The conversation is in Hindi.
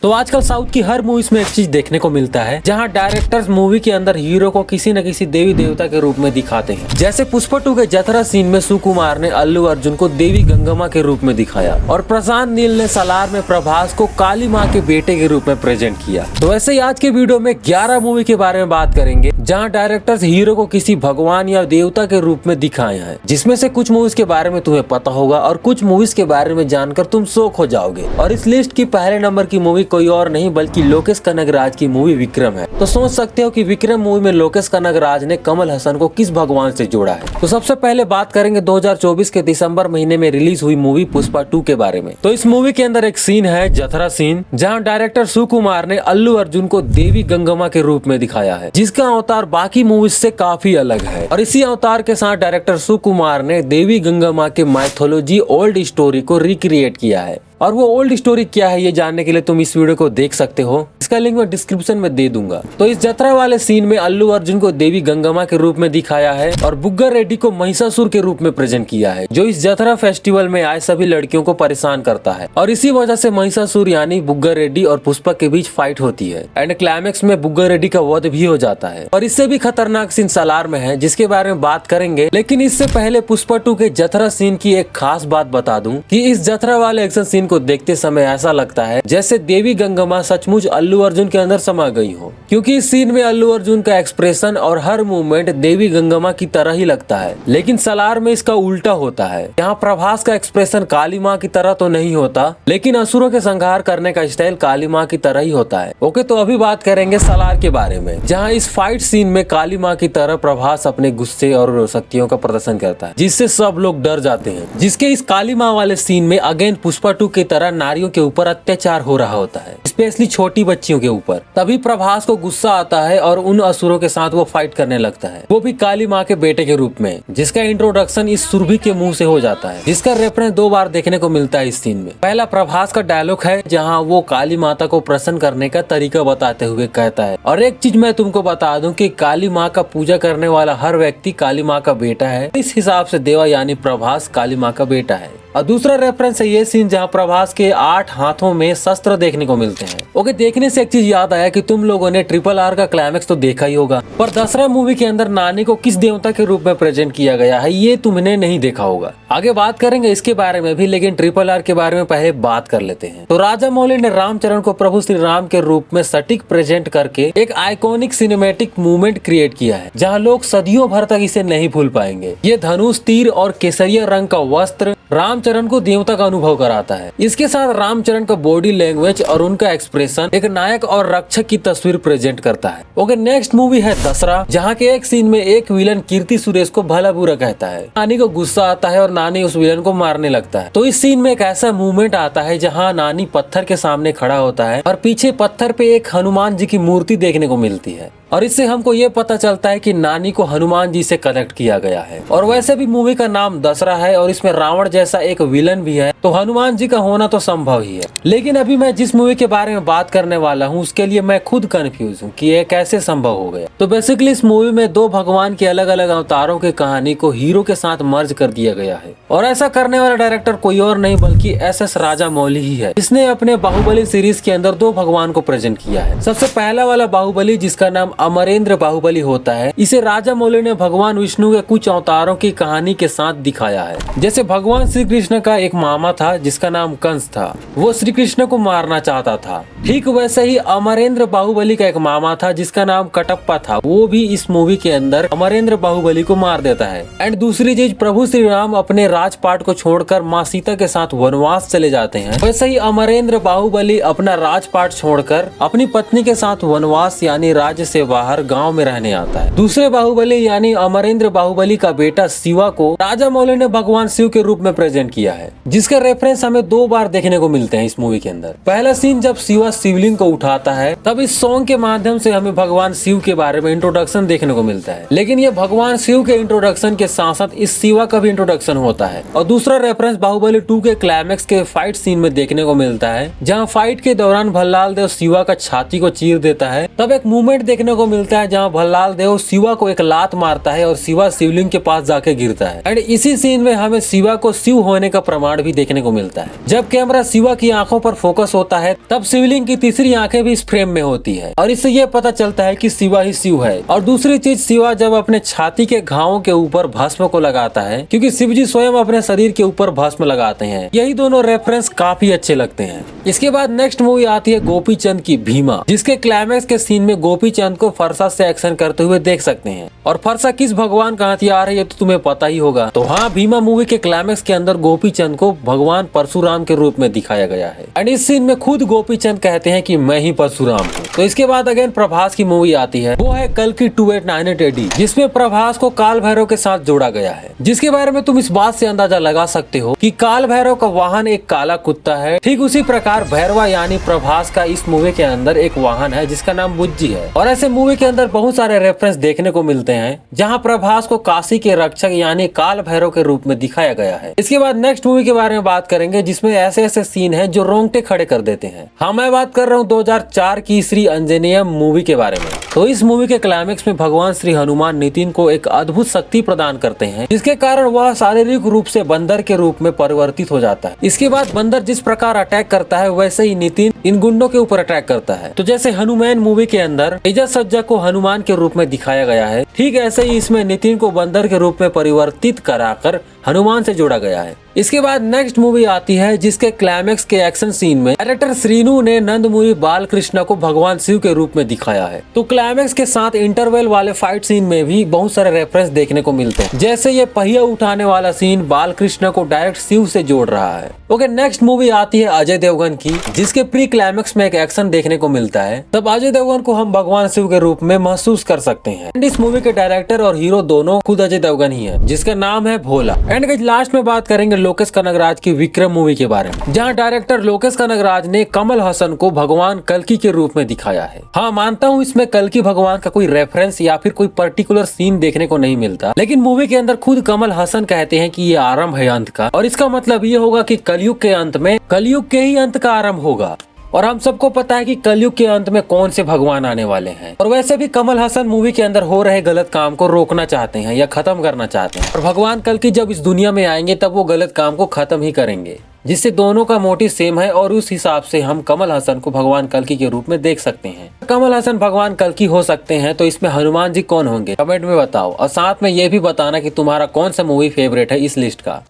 तो आजकल साउथ की हर मूवीज में एक चीज देखने को मिलता है, जहां डायरेक्टर्स मूवी के अंदर हीरो को किसी न किसी देवी देवता के रूप में दिखाते हैं। जैसे पुष्पा 2 के जतरा सीन में सुकुमार ने अल्लू अर्जुन को देवी गंगम्मा के रूप में दिखाया और प्रशांत नील ने सालार में प्रभास को काली माँ के बेटे के रूप में प्रेजेंट किया। तो वैसे ही आज के वीडियो में 11 मूवी के बारे में बात करेंगे, जहाँ डायरेक्टर्स हीरो को किसी भगवान या देवता के रूप में दिखाए हैं, जिसमें से कुछ मूवीज के बारे में तुम्हें पता होगा और कुछ मूवीज के बारे में जानकर तुम शॉक हो जाओगे। और इस लिस्ट की पहले नंबर की मूवी कोई और नहीं बल्कि लोकेश कनगराज की मूवी विक्रम है। तो सोच सकते हो कि विक्रम मूवी में लोकेश कनगराज ने कमल हसन को किस भगवान से जोड़ा है। तो सबसे पहले बात करेंगे 2024 के दिसंबर महीने में रिलीज हुई मूवी पुष्पा 2 के बारे में। तो इस मूवी के अंदर एक सीन है जतरा सीन, जहाँ डायरेक्टर सुकुमार ने अल्लू अर्जुन को देवी गंगम्मा के रूप में दिखाया है, जिसका अवतार बाकी मूवीज से काफी अलग है। और इसी अवतार के साथ डायरेक्टर सुकुमार ने देवी गंगम्मा के माइथोलॉजी ओल्ड स्टोरी को रिक्रिएट किया है। और वो ओल्ड स्टोरी क्या है ये जानने के लिए तुम इस वीडियो को देख सकते हो, इसका लिंक मैं डिस्क्रिप्शन में दे दूंगा। तो इस जतरा वाले सीन में अल्लू अर्जुन को देवी गंगम्मा के रूप में दिखाया है और बुग्गा रेड्डी को महिषासुर के रूप में प्रेजेंट किया है, जो इस जतरा फेस्टिवल में आए सभी लड़कियों को परेशान करता है। और इसी वजह से महिषासुर यानी बुग्गा रेड्डी और पुष्पा के बीच फाइट होती है एंड क्लाइमेक्स में बुग्गा रेड्डी का वध भी हो जाता है। और इससे भी खतरनाक सीन सालार में है, जिसके बारे में बात करेंगे। लेकिन इससे पहले पुष्पा 2 के जतरा सीन की एक खास बात बता दूं कि इस जतरा वाले एक्शन सीन को देखते समय ऐसा लगता है जैसे देवी गंगम्मा सचमुच अल्लू अर्जुन के अंदर समा गई हो, क्योंकि इस सीन में अल्लू अर्जुन का एक्सप्रेशन और हर मूवमेंट देवी गंगम्मा की तरह ही लगता है। लेकिन सालार में इसका उल्टा होता है। यहाँ प्रभास का एक्सप्रेशन काली माँ की तरह तो नहीं होता, लेकिन असुरों के संहार करने का स्टाइल काली माँ की तरह ही होता है। ओके, तो अभी बात करेंगे सालार के बारे में, जहाँ इस फाइट सीन में काली माँ की तरह प्रभास अपने गुस्से और शक्तियों का प्रदर्शन करता है, जिससे सब लोग डर जाते हैं। जिसके इस काली माँ वाले सीन में अगेन पुष्पा 2 की तरह नारियों के ऊपर अत्याचार हो रहा होता है, स्पेशली छोटी बच्चियों के ऊपर। तभी प्रभास को गुस्सा आता है और उन असुरों के साथ वो फाइट करने लगता है, वो भी काली माँ के बेटे के रूप में, जिसका इंट्रोडक्शन इस सुरभि के मुंह से हो जाता है, जिसका रेफरेंस 2 बार देखने को मिलता है इस सीन में। पहला प्रभास का डायलॉग है, जहाँ वो काली माता को प्रसन्न करने का तरीका बताते हुए कहता है, और एक चीज मैं तुमको बता दूं कि काली माँ का पूजा करने वाला हर व्यक्ति काली माँ का बेटा है। इस हिसाब से देवा यानी प्रभास काली माँ का बेटा है। और दूसरा रेफरेंस है ये सीन, जहाँ प्रभास के 8 हाथों में शस्त्र देखने को मिलते हैं। ओके, देखने से एक चीज याद आया कि तुम लोगों ने RRR का क्लाइमेक्स तो देखा ही होगा, पर दशहरा मूवी के अंदर नानी को किस देवता के रूप में प्रेजेंट किया गया है ये तुमने नहीं देखा होगा। आगे बात करेंगे इसके बारे में भी, लेकिन RRR के बारे में पहले बात कर लेते हैं। तो राजामौली ने रामचरण को प्रभु श्री राम के रूप में सटीक प्रेजेंट करके एक आइकॉनिक सिनेमैटिक मूवमेंट क्रिएट किया है, जहाँ लोग सदियों भर तक इसे नहीं भूल पाएंगे। ये धनुष, तीर और केसरिया रंग का वस्त्र रामचरण को देवता का अनुभव कराता है। इसके साथ रामचरण का बॉडी लैंग्वेज और उनका एक्सप्रेशन एक नायक और रक्षक की तस्वीर प्रेजेंट करता है। ओके, नेक्स्ट मूवी है दशहरा, जहाँ के एक सीन में एक विलन कीर्ति सुरेश को भला बुरा कहता है। नानी को गुस्सा आता है और नानी उस विलन को मारने लगता है। तो इस सीन में एक ऐसा मूवमेंट आता है जहाँ नानी पत्थर के सामने खड़ा होता है और पीछे पत्थर पे एक हनुमान जी की मूर्ति देखने को मिलती है, और इससे हमको ये पता चलता है कि नानी को हनुमान जी से कनेक्ट किया गया है। और वैसे भी मूवी का नाम दशहरा है और इसमें रावण जैसा एक विलन भी है, तो हनुमान जी का होना तो संभव ही है। लेकिन अभी मैं जिस मूवी के बारे में बात करने वाला हूँ उसके लिए मैं खुद कंफ्यूज हूँ कि ये कैसे संभव हो गया। तो बेसिकली इस मूवी में 2 भगवान के अलग अलग अवतारों की कहानी को हीरो के साथ मर्ज कर दिया गया है, और ऐसा करने वाला डायरेक्टर कोई और नहीं बल्कि SS राजामौली ही है, जिसने अपने बाहुबली सीरीज के अंदर 2 भगवान को प्रेजेंट किया है। सबसे पहला वाला बाहुबली, जिसका नाम अमरेंद्र बाहुबली होता है, इसे राजामौली ने भगवान विष्णु के कुछ अवतारों की कहानी के साथ दिखाया है। जैसे भगवान श्री कृष्ण का एक मामा था जिसका नाम कंस था, वो श्री कृष्ण को मारना चाहता था। ठीक वैसे ही अमरेंद्र बाहुबली का एक मामा था जिसका नाम कटप्पा था, वो भी इस मूवी के अंदर अमरेंद्र बाहुबली को मार देता है। एंड दूसरी चीज, प्रभु श्री राम अपने राजपाट को छोड़कर माँ सीता के साथ वनवास चले जाते हैं, वैसे ही अमरेंद्र बाहुबली अपना राजपाट छोड़कर अपनी पत्नी के साथ वनवास यानी राज्य से बाहर गांव में रहने आता है। दूसरे बाहुबली यानी अमरेंद्र बाहुबली का बेटा शिवा को राजामौली ने भगवान शिव के रूप में प्रेजेंट किया है, जिसका रेफरेंस हमें 2 बार देखने को मिलते हैं इस मूवी के अंदर। पहला सीन जब शिवा शिवलिंग को उठाता है, तब इस सॉन्ग के माध्यम से हमें भगवान शिव के बारे में इंट्रोडक्शन देखने को मिलता है। लेकिन ये भगवान शिव के इंट्रोडक्शन के साथ साथ इस शिवा का भी इंट्रोडक्शन होता है। और दूसरा रेफरेंस बाहुबली 2 के क्लाइमेक्स के फाइट सीन में देखने को मिलता है, जहाँ फाइट के दौरान भल्लाल देव शिवा का छाती को चीर देता है। तब एक मूवमेंट देखने को मिलता है जहाँ भल्लाल देव शिवा को एक लात मारता है और शिवा शिवलिंग के पास जाके गिरता है। एंड इसी सीन में हमें शिवा को शिव होने का प्रमाण भी देखने देखने को मिलता है। जब कैमरा शिवा की आंखों पर फोकस होता है तब शिवलिंग की तीसरी आंखें भी इस फ्रेम में होती है और इससे ये पता चलता है कि शिवा ही शिव है। और दूसरी चीज, शिवा जब अपने छाती के घावों के ऊपर भस्म को लगाता है, क्योंकि शिव जी स्वयं अपने शरीर के ऊपर भस्म लगाते हैं। यही दोनों रेफरेंस काफी अच्छे लगते हैं। इसके बाद नेक्स्ट मूवी आती है गोपी चंद की भीमा, जिसके क्लाइमैक्स के सीन में गोपी चंद को फरसा से एक्शन करते हुए देख सकते हैं। और फरसा किस भगवान का हथियार है ये तो तुम्हें पता ही होगा। तो हाँ, भीमा मूवी के क्लाइमैक्स के अंदर गोपी चंद को भगवान परशुराम के रूप में दिखाया गया है एंड इस सीन में खुद गोपी चंद कहते हैं कि मैं ही परशुराम हूँ। तो इसके बाद अगेन प्रभास की मूवी आती है, वो है कल्कि 2898 AD, जिसमें प्रभास को काल भैरव के साथ जोड़ा गया है, जिसके बारे में तुम इस बात से अंदाजा लगा सकते हो कि काल भैरव का वाहन एक काला कुत्ता है। ठीक उसी प्रकार भैरवा यानी प्रभास का इस मूवी के अंदर एक वाहन है जिसका नाम बुज्जी है। और ऐसे मूवी के अंदर बहुत सारे रेफरेंस देखने को मिलते हैं जहाँ प्रभास को काशी के रक्षक यानी काल भैरव के रूप में दिखाया गया है। इसके बाद नेक्स्ट मूवी के बारे में बात करेंगे जिसमें ऐसे ऐसे सीन हैं जो रोंगटे खड़े कर देते हैं। हाँ, मैं बात कर रहा हूँ 2004 की श्री अंजनेयम मूवी के बारे में। तो इस मूवी के क्लाइमेक्स में भगवान श्री हनुमान नितिन को एक अद्भुत शक्ति प्रदान करते हैं, जिसके कारण वह शारीरिक रूप से बंदर के रूप में परिवर्तित हो जाता है। इसके बाद बंदर जिस प्रकार अटैक करता है वैसे ही नितिन इन गुंडों के ऊपर अटैक करता है। तो जैसे हनुमान मूवी के अंदर तेजा सज्जा को हनुमान के रूप में दिखाया गया है, ठीक ऐसे ही इसमें नितिन को बंदर के रूप में परिवर्तित कराकर हनुमान से जोड़ा गया है। इसके बाद नेक्स्ट मूवी आती है जिसके क्लाइमेक्स के एक्शन सीन में डायरेक्टर श्रीनु ने नंदमुरी बालकृष्ण को भगवान शिव के रूप में दिखाया है। तो क्लाइमेक्स के साथ इंटरवल वाले फाइट सीन में भी बहुत सारे रेफरेंस देखने को मिलते हैं, जैसे ये पहिया उठाने वाला सीन बालकृष्ण को डायरेक्ट शिव से जोड़ रहा है। ओके, नेक्स्ट मूवी आती है अजय देवगन की, जिसके प्री क्लाइमेक्स में एक एक्शन देखने को मिलता है। तब अजय देवगन को हम भगवान शिव के रूप में महसूस कर सकते हैं। एंड इस मूवी के डायरेक्टर और हीरो दोनों खुद अजय देवगन ही है, जिसका नाम है भोला। एंड लास्ट में बात करेंगे लोकेश कनगराज की विक्रम मूवी के बारे में, जहां डायरेक्टर लोकेश कनगराज ने कमल हसन को भगवान कल्कि के रूप में दिखाया है। हाँ, मानता हूँ इसमें कल्कि भगवान का कोई रेफरेंस या फिर कोई पर्टिकुलर सीन देखने को नहीं मिलता, लेकिन मूवी के अंदर खुद कमल हसन कहते हैं कि ये आरंभ है अंत का, और इसका मतलब ये होगा कि कलयुग के अंत में कलयुग के ही अंत का आरंभ होगा। और हम सबको पता है कि कलयुग के अंत में कौन से भगवान आने वाले हैं। और वैसे भी कमल हसन मूवी के अंदर हो रहे गलत काम को रोकना चाहते हैं या खत्म करना चाहते हैं, और भगवान कल्कि जब इस दुनिया में आएंगे तब वो गलत काम को खत्म ही करेंगे, जिससे दोनों का मोटिव सेम है। और उस हिसाब से हम कमल हसन को भगवान कल्कि के रूप में देख सकते हैं। कमल हसन भगवान कल्कि हो सकते हैं तो इसमें हनुमान जी कौन होंगे, कमेंट में बताओ। और साथ में ये भी बताना कि तुम्हारा कौन सा मूवी फेवरेट है इस लिस्ट का।